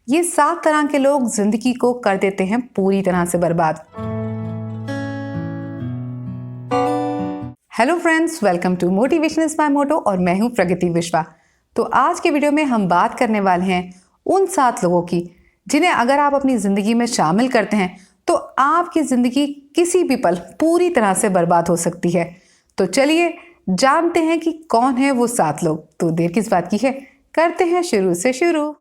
ये 7 तरह के लोग जिंदगी को कर देते हैं पूरी तरह से बर्बाद। Hello friends, welcome to motivation is my motto और मैं हूं प्रगति विश्वा। तो आज के वीडियो में हम बात करने वाले हैं उन 7 लोगों की जिन्हें अगर आप अपनी जिंदगी में शामिल करते हैं तो आपकी जिंदगी किसी भी पल पूरी तरह से बर्बाद हो सकती है। तो चलिए जानते हैं कि कौन है वो 7 लोग। तो देर किस बात की है, करते हैं शुरू से शुरू।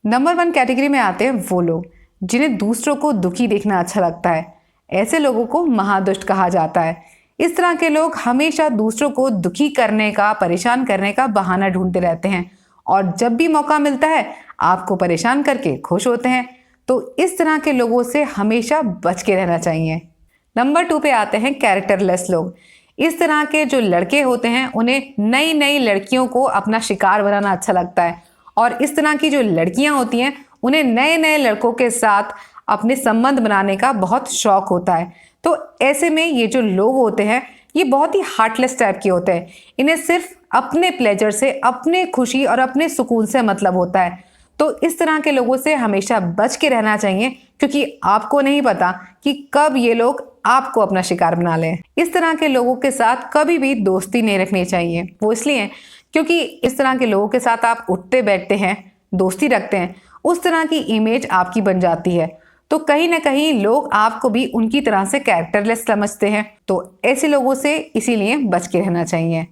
नंबर 1 कैटेगरी में आते हैं वो लोग जिन्हें दूसरों को दुखी देखना अच्छा लगता है। ऐसे लोगों को महादुष्ट कहा जाता है। इस तरह के लोग हमेशा दूसरों को दुखी करने का, परेशान करने का बहाना ढूंढते रहते हैं और जब भी मौका मिलता है आपको परेशान करके खुश होते हैं। तो इस तरह के लोगों से हमेशा बच के रहना चाहिए। नंबर 2 पे आते हैं कैरेक्टरलेस लोग। इस तरह के जो लड़के होते हैं उन्हें नई नई लड़कियों को अपना शिकार बनाना अच्छा लगता है और इस तरह की जो लड़कियां होती हैं उन्हें नए नए लड़कों के साथ अपने संबंध बनाने का बहुत शौक होता है। तो ऐसे में ये जो लोग होते हैं ये बहुत ही हार्टलेस टाइप के होते हैं। इन्हें सिर्फ अपने प्लेजर से, अपने खुशी और अपने सुकून से मतलब होता है। तो इस तरह के लोगों से हमेशा बच के रहना चाहिए क्योंकि आपको नहीं पता कि कब ये लोग आपको अपना शिकार बना लें। इस तरह के लोगों के साथ कभी भी दोस्ती नहीं रखनी चाहिए। वो इसलिए क्योंकि इस तरह के लोगों के साथ आप उठते बैठते हैं, दोस्ती रखते हैं, उस तरह की इमेज आपकी बन जाती है। तो कहीं ना कहीं लोग आपको भी उनकी तरह से कैरेक्टरलेस समझते हैं। तो ऐसे लोगों से इसीलिए बच के रहना चाहिए।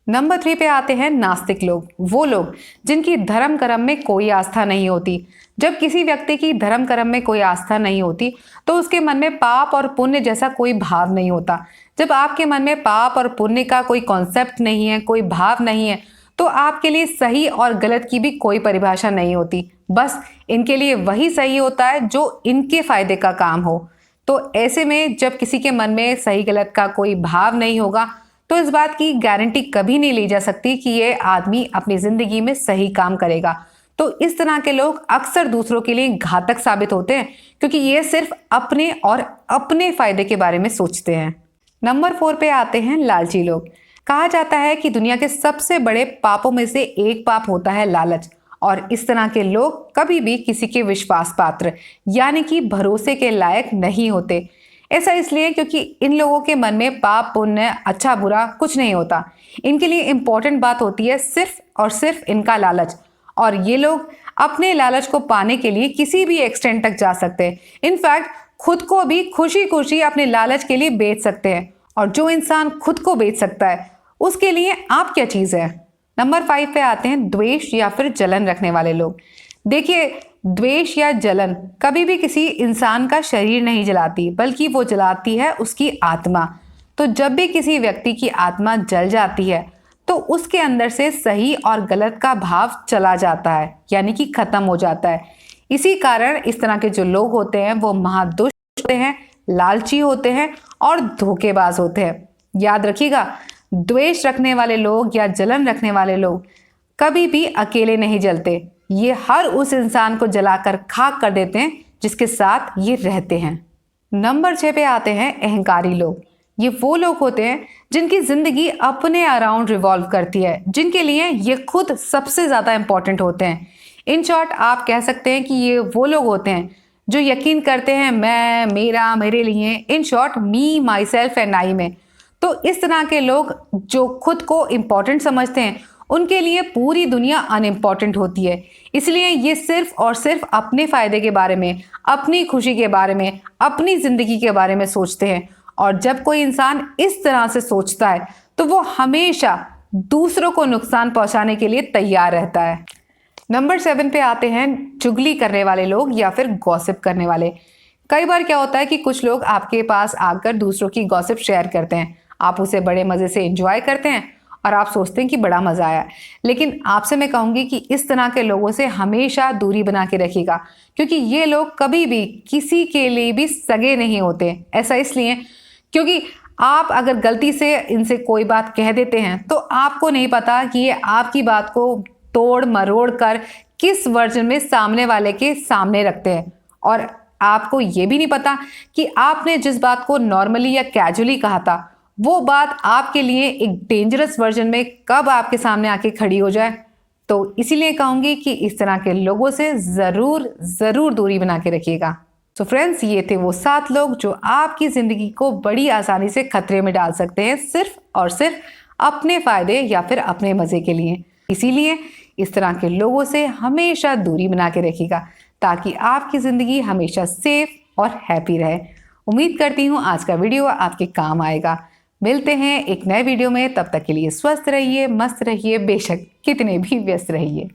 नंबर 3 पे आते हैं नास्तिक लोग। वो लोग जिनकी धर्म कर्म में कोई आस्था नहीं होती। जब किसी व्यक्ति की धर्म कर्म में कोई आस्था नहीं होती तो उसके मन में पाप और पुण्य जैसा कोई भाव नहीं होता। जब आपके मन में पाप और पुण्य का कोई कॉन्सेप्ट नहीं है, कोई भाव नहीं है, तो आपके लिए सही और गलत की भी कोई परिभाषा नहीं होती। बस इनके लिए वही सही होता है जो इनके फायदे का काम हो। तो ऐसे में जब किसी के मन में सही गलत का कोई भाव नहीं होगा तो इस बात की गारंटी कभी नहीं ली जा सकती कि ये आदमी अपनी जिंदगी में सही काम करेगा। तो इस तरह के लोग अक्सर दूसरों के लिए घातक साबित होते हैं क्योंकि ये सिर्फ अपने और अपने फायदे के बारे में सोचते हैं। नंबर 4 पे आते हैं लालची लोग। कहा जाता है कि दुनिया के सबसे बड़े पापों में से एक पाप होता है लालच और इस तरह के लोग कभी भी किसी के विश्वास पात्र यानी कि भरोसे के लायक नहीं होते। ऐसा इसलिए क्योंकि इन लोगों के मन में पाप पुण्य, अच्छा बुरा कुछ नहीं होता। इनके लिए इंपॉर्टेंट बात होती है सिर्फ और सिर्फ इनका लालच और ये लोग अपने लालच को पाने के लिए किसी भी एक्सटेंट तक जा सकते हैं। इनफैक्ट खुद को भी खुशी खुशी अपने लालच के लिए बेच सकते हैं और जो इंसान खुद को बेच सकता है उसके लिए आप क्या चीज है। नंबर 5 पे आते हैं द्वेष या फिर जलन रखने वाले लोग। देखिए, द्वेष या जलन कभी भी किसी इंसान का शरीर नहीं जलाती बल्कि वो जलाती है उसकी आत्मा। तो जब भी किसी व्यक्ति की आत्मा जल जाती है तो उसके अंदर से सही और गलत का भाव चला जाता है यानी कि खत्म हो जाता है। इसी कारण इस तरह के जो लोग होते हैं वो महादुष्ट होते हैं, लालची होते हैं और धोखेबाज होते हैं। याद रखिएगा, द्वेष रखने वाले लोग या जलन रखने वाले लोग कभी भी अकेले नहीं जलते। ये हर उस इंसान को जलाकर खाक कर देते हैं जिसके साथ ये रहते हैं। नंबर 6 पे आते हैं अहंकारी लोग। ये वो लोग होते हैं जिनकी जिंदगी अपने अराउंड रिवॉल्व करती है, जिनके लिए ये खुद सबसे ज्यादा इंपॉर्टेंट होते हैं। इन शॉर्ट आप कह सकते हैं कि ये वो लोग होते हैं जो यकीन करते हैं मैं, मेरा, मेरे लिए, in short me, my self and I में। तो इस तरह के लोग जो खुद को इम्पोर्टेंट समझते हैं उनके लिए पूरी दुनिया अनइम्पॉर्टेंट होती है। इसलिए ये सिर्फ और सिर्फ अपने फायदे के बारे में, अपनी खुशी के बारे में, अपनी जिंदगी के बारे में सोचते हैं और जब कोई इंसान इस तरह से सोचता है तो वो हमेशा दूसरों को नुकसान पहुंचाने के लिए तैयार रहता है। नंबर 7 पे आते हैं चुगली करने वाले लोग या फिर गॉसिप करने वाले। कई बार क्या होता है कि कुछ लोग आपके पास आकर दूसरों की गॉसिप शेयर करते हैं। आप उसे बड़े मजे से एंजॉय करते हैं और आप सोचते हैं कि बड़ा मजा आया। लेकिन आपसे मैं कहूंगी कि इस तरह के लोगों से हमेशा दूरी बना के रखिएगा क्योंकि ये लोग कभी भी किसी के लिए भी सगे नहीं होते। ऐसा इसलिए क्योंकि आप अगर गलती से इनसे कोई बात कह देते हैं तो आपको नहीं पता कि ये आपकी बात को तोड़ मरोड़ कर किस वर्जन में सामने वाले के सामने रखते हैं और आपको ये भी नहीं पता कि आपने जिस बात को नॉर्मली या कैजुअली कहा था वो बात आपके लिए एक डेंजरस वर्जन में कब आपके सामने आके खड़ी हो जाए। तो इसीलिए कहूँगी कि इस तरह के लोगों से ज़रूर दूरी बना के रखिएगा। तो फ्रेंड्स, ये थे वो 7 लोग जो आपकी ज़िंदगी को बड़ी आसानी से खतरे में डाल सकते हैं, सिर्फ और सिर्फ अपने फ़ायदे या फिर अपने मज़े के लिए। इसीलिए इस तरह के लोगों से हमेशा दूरी बना के रखिएगा ताकि आपकी ज़िंदगी हमेशा सेफ और हैप्पी रहे। उम्मीद करती हूँ आज का वीडियो आपके काम आएगा। मिलते हैं एक नए वीडियो में, तब तक के लिए स्वस्थ रहिए, मस्त रहिए, बेशक कितने भी व्यस्त रहिए।